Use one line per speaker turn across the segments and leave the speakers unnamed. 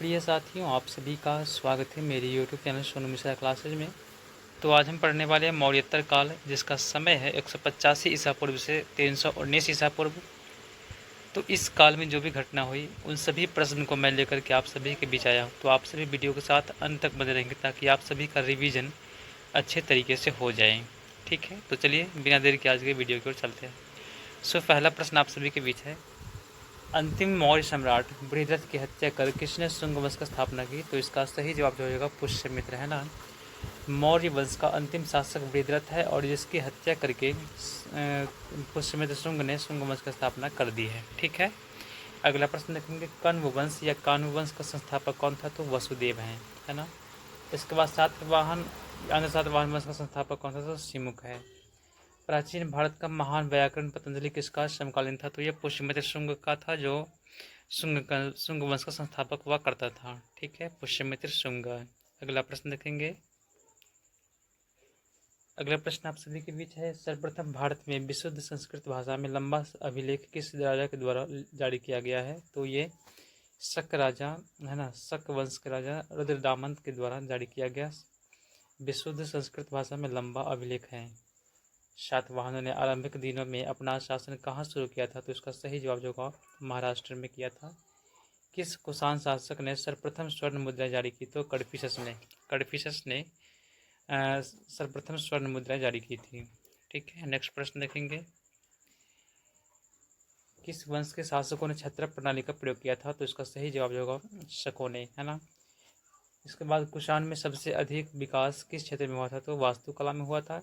प्रिय साथियों, आप सभी का स्वागत है मेरे YouTube channel Sonu Mishra classes में। तो आज हम पढ़ने वाले हैं मौर्योत्तर काल, जिसका समय है 185 ईसा पूर्व से 319 ईसा पूर्व। तो इस काल में जो भी घटना हुई उन सभी प्रश्न को मैं लेकर के आप सभी के बीच आया हूँ। तो आप सभी वीडियो के साथ अंत तक बने रहेंगे ताकि आप सभी का रिवीजन अच्छे तरीके से हो जाए। ठीक है, तो चलिए बिना देर के आज के वीडियो की ओर चलते हैं। पहला प्रश्न आप सभी के बीच है, अंतिम मौर्य सम्राट बृहद्रथ की हत्या कर किसने शुंग वंश की स्थापना की? तो इसका सही जवाब जो होगा पुष्यमित्र है ना। मौर्य वंश का अंतिम शासक बृहद्रथ है और जिसकी हत्या करके पुष्यमित्र शुंग ने शुंग वंश की स्थापना कर दी है। ठीक है, अगला प्रश्न देखेंगे, कण्व वंश या कान्व वंश का संस्थापक कौन था? तो वसुदेव है ना। इसके बाद सातवाहन वंश का संस्थापक कौन था? तो सिमुक है। प्राचीन भारत का महान व्याकरण पतंजलि किसका समकालीन था? तो यह पुष्यमित्र शुंग का था, जो शुंग वंश का संस्थापक हुआ करता था। ठीक है, पुष्यमित्र शुंग। अगला प्रश्न देखेंगे, अगला प्रश्न आप सभी के बीच है, सर्वप्रथम भारत में विशुद्ध संस्कृत भाषा में लंबा अभिलेख किस राजा के द्वारा जारी किया गया है? तो ये शक राजा है ना, शक वंश के राजा रुद्रदामंत के द्वारा जारी किया गया विशुद्ध संस्कृत भाषा में लंबा अभिलेख है। सातवाहनों ने आरंभिक दिनों में अपना शासन कहाँ शुरू किया था? तो इसका सही जवाब जो होगा महाराष्ट्र में किया था। किस कुषाण शासक ने सर्वप्रथम स्वर्ण मुद्रा जारी की? तो कडफिसस ने सर्वप्रथम स्वर्ण मुद्रा जारी की थी। ठीक है, नेक्स्ट प्रश्न देखेंगे, किस वंश के शासकों ने छत्रप प्रणाली का प्रयोग किया था? तो इसका सही जवाब जो होगा शकों ने, है ना। इसके बाद कुषाण में सबसे अधिक विकास किस क्षेत्र में हुआ था? तो वास्तुकला में हुआ था।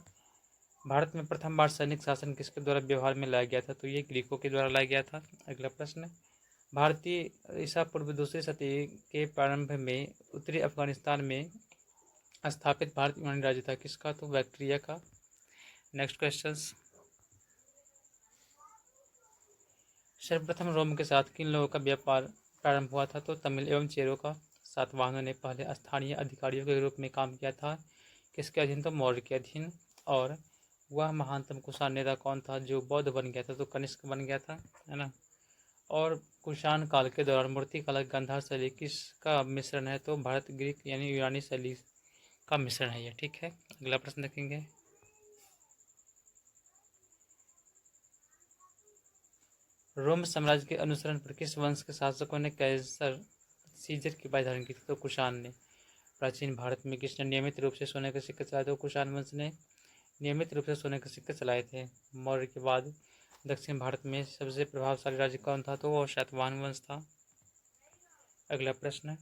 भारत में प्रथम बार सैनिक शासन किसके द्वारा व्यवहार में लाया गया था? तो ये ग्रीकों के द्वारा लाया गया था। अगला प्रश्न, भारतीय ईसा पूर्व दूसरी शताब्दी के प्रारंभ में उत्तरी अफगानिस्तान में स्थापित भारत यूनानी राज्य था किसका? तो बैक्ट्रिया का। नेक्स्ट क्वेश्चन, सर्वप्रथम रोम के साथ किन लोगों का व्यापार प्रारंभ हुआ था? तो तमिल एवं चेरों का। सातवाहनों ने पहले स्थानीय अधिकारियों के रूप में काम किया था किसके अधीन? तो मौर्य के अधीन। और वह महानतम कुषाण नेता कौन था जो बौद्ध बन गया था? तो कनिष्क बन गया था, है ना। और कुषाण काल के दौरान मूर्तिकला गांधार शैली किसका मिश्रण है? तो भारत ग्रीक यानी यूनानी शैली का मिश्रण है ये। ठीक है, अगला प्रश्न देखेंगे, रोम साम्राज्य के अनुसरण पर किस वंश के शासकों ने कैसर सीजर की उपाधि धारण की थी? तो कुषाण ने। प्राचीन भारत में किसने नियमित रूप से सोने के सिक्के चलाए? तो कुषाण वंश ने नियमित रूप से सोने के सिक्के चलाए थे। मौर्य के बाद दक्षिण भारत में सबसे प्रभावशाली राज्य कौन था? तो वो सातवाहन वंश था। अगला प्रश्न,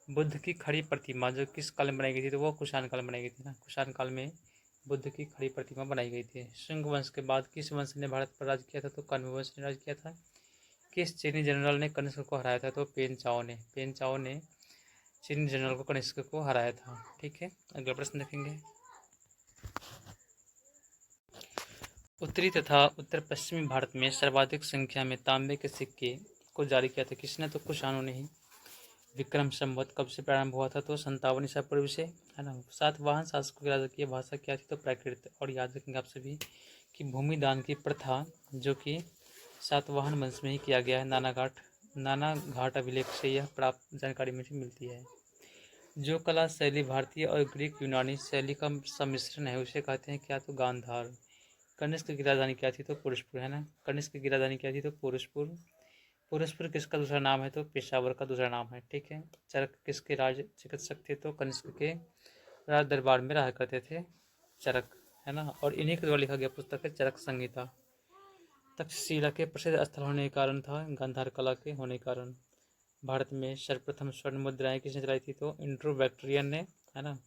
बुद्ध की खड़ी प्रतिमा जो किस काल में बनाई गई थी? तो वो कुषाण काल में बनाई गई थी ना। कुषाण काल में बुद्ध की खड़ी प्रतिमा बनाई गई थी। शुंग वंश के बाद किस वंश ने भारत पर राज किया था? तो कण्व वंश ने राज किया था। किस चीनी जनरल ने कनिष्क को हराया था? तो पेन चाओ ने चीनी जनरल को कनिष्क को हराया था। ठीक है, अगला प्रश्न देखेंगे, उत्तरी तथा उत्तर पश्चिमी भारत में सर्वाधिक संख्या में तांबे के सिक्के को जारी किया था किसने? तो कुषाणों ने ही। विक्रम संवत कब से प्रारंभ हुआ था? तो 57 ईसा पूर्व से, है ना। सातवाहन शासकों की राजकीय भाषा क्या थी? तो प्राकृत। और याद रखेंगे आप सभी कि भूमि दान की प्रथा जो कि सातवाहन वंश में ही किया गया है, नाना घाट अभिलेख से यह प्राप्त जानकारी मुझे मिलती है। जो कला शैली भारतीय और ग्रीक यूनानी शैली का सम्मिश्रण है उसे कहते हैं क्या? तो गांधार। कनिष्क की राजधानी क्या थी? तो पुरुषपुर, है ना। कनिष्क की राजधानी क्या थी? तो पुरुषपुर। पुरुषपुर किसका दूसरा नाम है? तो पेशावर का दूसरा नाम है। ठीक है, चरक किसके राज चिकित्सक थे? तो कनिष्क के राज दरबार में रहा करते थे चरक, है ना। और इन्हीं के द्वारा लिखा गया पुस्तक है चरक संहिता। तक्षशिला के प्रसिद्ध स्थल होने के कारण था, गांधार कला के होने के कारण। भारत में सर्वप्रथम स्वर्ण मुद्राएं किसने चलाई थी? तो इंट्रोबैक्ट्रियन ने, है ना।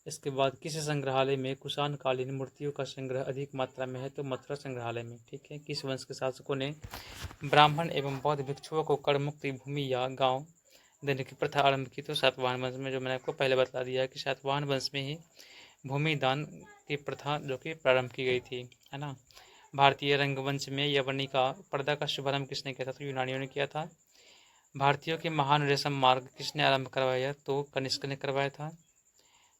इसके बाद किस संग्रहालय में कुषाण कालीन मूर्तियों का संग्रह अधिक मात्रा में है? तो मथुरा संग्रहालय में। ठीक है, किस वंश के शासकों ने ब्राह्मण एवं बौद्ध भिक्षुओं को कर मुक्ति भूमि या गांव देने की प्रथा आरंभ की? तो सातवाहन वंश में, जो मैंने आपको पहले बता दिया है कि सातवाहन वंश में ही भूमि दान की प्रथा जो कि प्रारंभ की गई थी, है ना। भारतीय रंगमंच में यवनिका पर्दा का शुभारंभ किसने किया था? तो यूनानियों ने किया था। भारतीयों के महान रेशम मार्ग किसने आरंभ करवाया? तो कनिष्क ने करवाया था।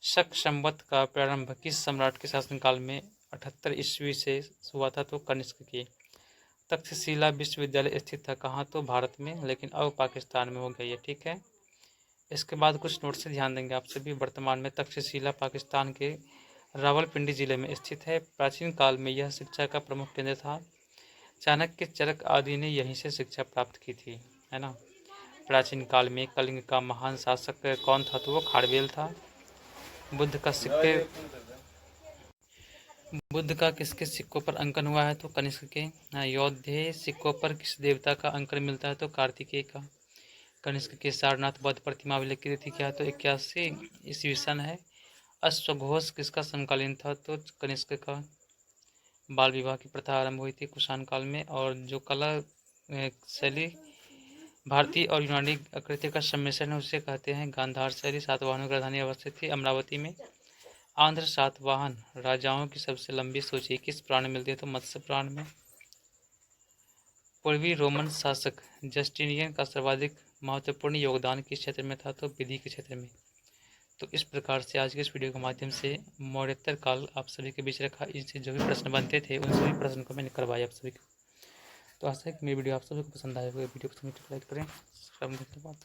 शक संवत का प्रारंभ किस सम्राट के शासनकाल में 78 ईस्वी से हुआ था? तो कनिष्क की। तक्षशिला विश्वविद्यालय स्थित था कहाँ, तो भारत में, लेकिन अब पाकिस्तान में हो गई है। ठीक है। इसके बाद कुछ नोट से ध्यान देंगे आप सभी। वर्तमान में तक्षशिला पाकिस्तान के रावलपिंडी जिले में स्थित है। प्राचीन काल में यह शिक्षा का प्रमुख केंद्र था। चाणक्य, चरक आदि ने यहीं से शिक्षा प्राप्त की थी, है ना। प्राचीन काल में कलिंग का महान शासक कौन था, तो वो खारवेल था। बुद्ध का सिक्के बुद्ध का किसके सिक्कों पर अंकन हुआ है, तो कनिष्क के। योधे सिक्कों पर किस देवता का अंकन मिलता है, तो कार्तिकेय का। कनिष्क के सारनाथ बौद्ध प्रतिमा अभिलेखित थी क्या, तो 81 ईस्वी सन है। अश्वघोष किसका समकालीन था, तो कनिष्क का। बाल विवाह की प्रथा आरंभ हुई थी कुषाण काल में। और जो कला शैली भारतीय और यूनानी आकृति का सम्मिश्रण है उसे कहते हैं गांधार शैली। सातवाहनों की राजधानी अवस्थित थी अमरावती में। आंध्र सातवाहन राजाओं की सबसे लंबी सूची किस पुराण में मिलती है, तो मत्स्य पुराण में। पूर्वी रोमन शासक जस्टिनियन का सर्वाधिक महत्वपूर्ण योगदान किस क्षेत्र में था, तो विधि के क्षेत्र में। तो इस प्रकार से आज के इस वीडियो के माध्यम से मौर्योत्तर काल आप सभी के बीच रखा। इनसे जो भी प्रश्न बनते थे उन सभी प्रश्न को मैंने करवाया आप सभी को। तो आशा है कि मेरी वीडियो आप सभी को पसंद आएगा। वीडियो को लाइक करें। धन्यवाद।